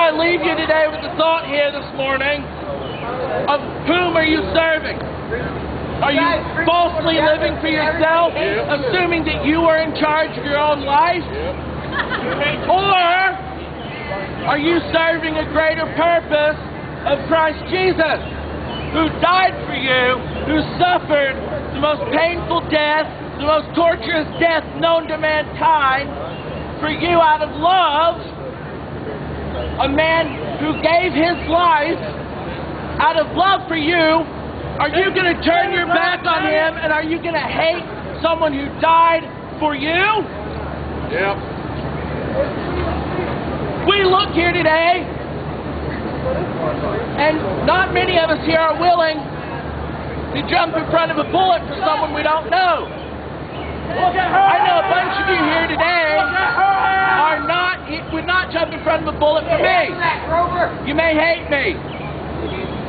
I leave you today with the thought here this morning of whom are you serving? Are you falsely living for yourself, assuming that you are in charge of your own life? Or are you serving a greater purpose of Christ Jesus, who died for you, who suffered the most painful death, the most torturous death known to mankind, for you out of love, a man who gave his life out of love for you? Are you going to turn your back on him, and are you going to hate someone who died for you? Yep. We look here today, and not many of us here are willing to jump in front of a bullet for someone we don't know. I know a bunch of you here today would not jump in front of a bullet for me. You may hate me.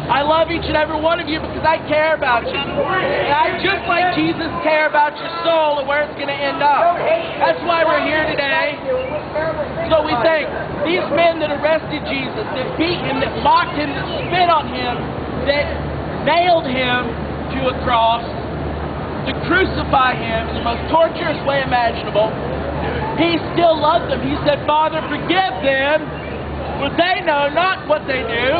I love each and every one of you because I care about you. And I just like Jesus care about your soul and where it's going to end up. That's why we're here today. So we think, these men that arrested Jesus, that beat him, that mocked him, that spit on him, that nailed him to a cross, to crucify him in the most torturous way imaginable, he still loved them. He said, Father, forgive them, for they know not what they do.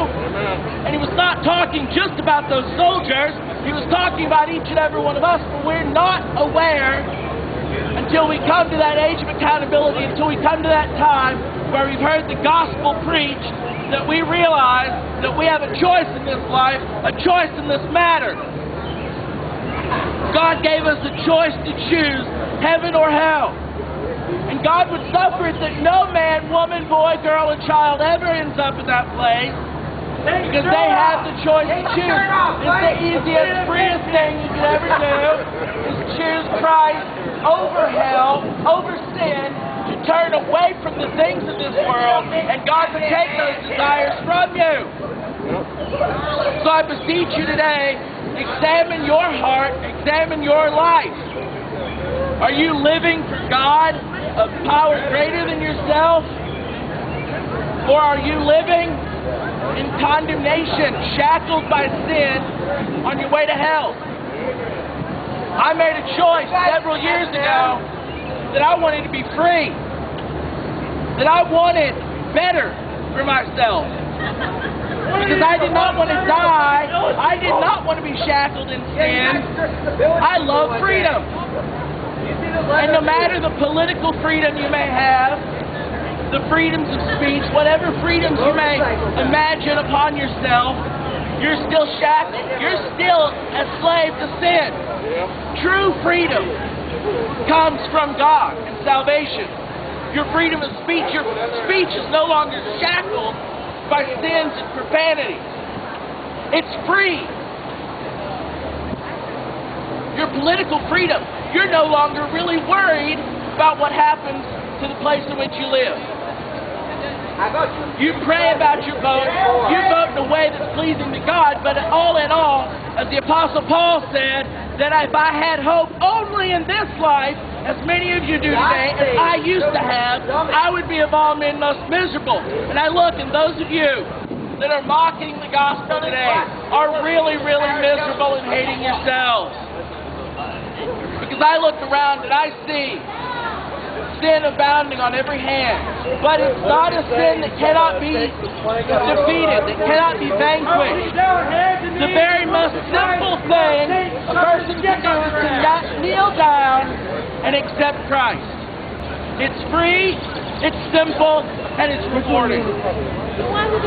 And he was not talking just about those soldiers. He was talking about each and every one of us, for we're not aware until we come to that age of accountability, until we come to that time where we've heard the gospel preached, that we realize that we have a choice in this life, a choice in this matter. God gave us a choice to choose heaven or hell. And God would suffer it that no man, woman, boy, girl, and child ever ends up in that place, because they have the choice to choose. It's the easiest, freest thing you could ever do, is choose Christ over hell, over sin, to turn away from the things of this world, and God would take those desires from you. So I beseech you today, examine your heart, examine your life. Are you living for God, a power greater than yourself? Or are you living in condemnation, shackled by sin, on your way to hell? I made a choice several years ago that I wanted to be free, that I wanted better for myself, because I did not want to die. I did not want to be shackled in sin. I love freedom. And no matter the political freedom you may have, the freedoms of speech, whatever freedoms you may imagine upon yourself, you're still shackled. You're still a slave to sin. True freedom comes from God and salvation. Your freedom of speech, your speech is no longer shackled by sins and profanity. It's free. Your political freedom, you're no longer really worried about what happens to the place in which you live. You pray about your vote, you vote in a way that's pleasing to God, but all in all, as the Apostle Paul said, that if I had hope only in this life, as many of you do today, as I used to have, I would be of all men most miserable. And I look, and those of you that are mocking the gospel today are really, really miserable and hating yourselves. Because I look around and I see sin abounding on every hand. But it's not a sin that cannot be defeated, that cannot be vanquished. The very most simple thing a person can do is to kneel down and accept Christ. It's free, it's simple, and it's rewarding.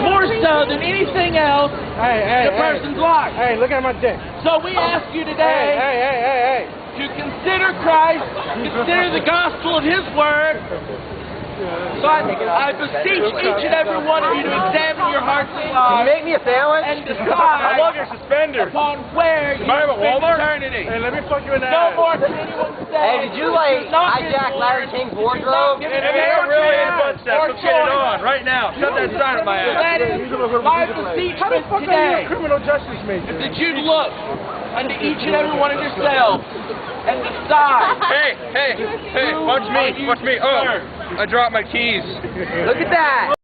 More so than anything else in a person's life. Hey, look at my dick. So we ask you today to consider Christ, consider the gospel of His Word. So I beseech each and every one of you to examine your hearts and lives. Can you make me a sandwich? And decide I love your suspenders. upon where you spend eternity. Hey, let me fuck you in the No ass. more can anyone say. Hey, did you hijack Larry King's wardrobe? And if you're really in butt stuff, let's get it on right now. Shut that sign at my ass. That is my beseechment today, Criminal justice major. that you look unto each and every one of yourselves and decide. Hey, watch me. Oh, I dropped my keys. Look at that.